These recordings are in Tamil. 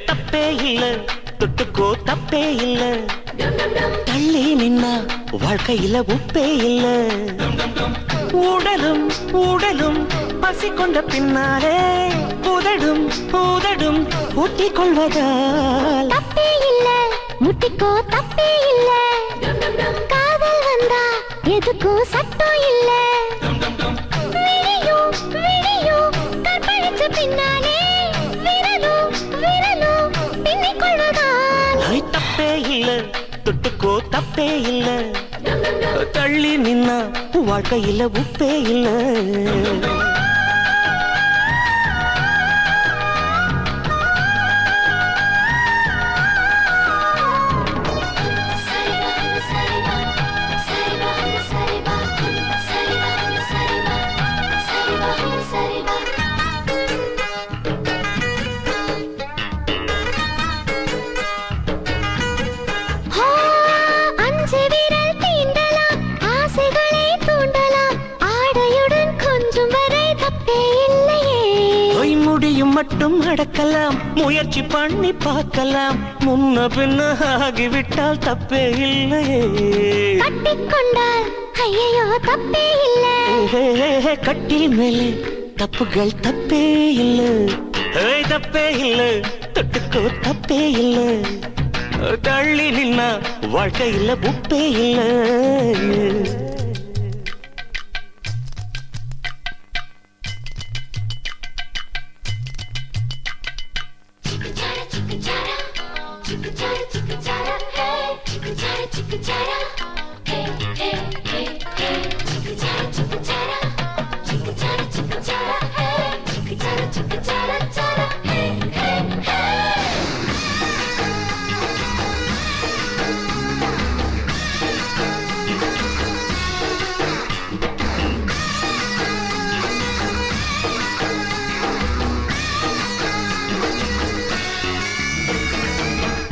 தப்பே இல்ல தொட்டுக்கோ தப்பே இல்ல தள்ளி நின்னா வாழ்க்கையில உப்பே இல்ல உடலும் உடலும் பசி கொண்ட பின்னாலே உதடும் உதடும் ஊட்டிக் கொள்வதால் தப்பே இல்ல முட்டிக்கோ தப்பே இல்ல காதல் வந்தா எதுக்கும் சட்டம் இல்ல விழியும் விழியும் கற்பழிச்ச பின்னாலே விரலும் விரலும் பின்னிக் கொள்வதால் தப்பே இல்ல தொட்டுக்கோ தப்பே இல்ல தள்ளி நின்னா வாழ்க்கையில உப்பே இல்ல மட்டும் அடக்கலாம் முயற்சி பண்ணி பார்க்கலாம் முன்ன பின்ன ஆகிவிட்டால் தப்பே இல்லையே கட்டிக்கொண்டால் ஐயோ தப்பே இல்லை கட்டில் மேலே தப்புகள் தப்பே இல்லை தப்பே இல்லை தொட்டுக்கோ தப்பே இல்லை தள்ளி நின்னா வாழ்க்கையில் உப்பே இல்லை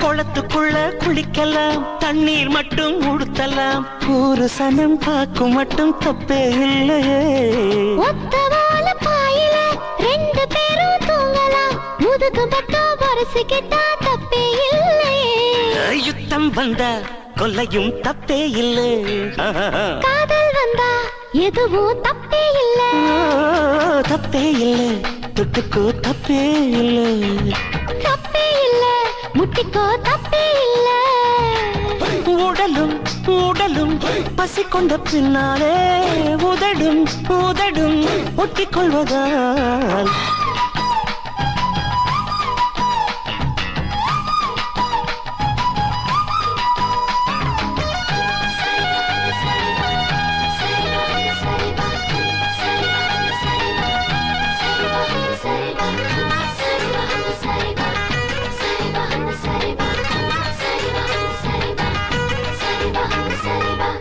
குளத்துக்குள்ள குளிக்கலாம் தண்ணீர் மட்டும் உடுத்தலாம் ஒரு சனம் பார்க்கும் மட்டும் தப்பே இல்லையே ஒத்தவால பாயில ரெண்டு பேரும் தூங்கலாம் முதுகு மட்டும் வரிசைக்கிட்டா தப்பே இல்லையே யுத்தம் வந்தா கொல்லையும் தப்பே இல்லை காதல் வந்தா எதுவும் தப்பே இல்லை தப்பே இல்லை தொட்டுக்கோ தப்பே இல்லை தப்பே இல்லை முட்டிக்கோ தப்பே இல்ல உடலும் உடலும் பசி கொண்ட பின்னாலே உதடும் உதடும் ஒட்டிக் கொள்வதால்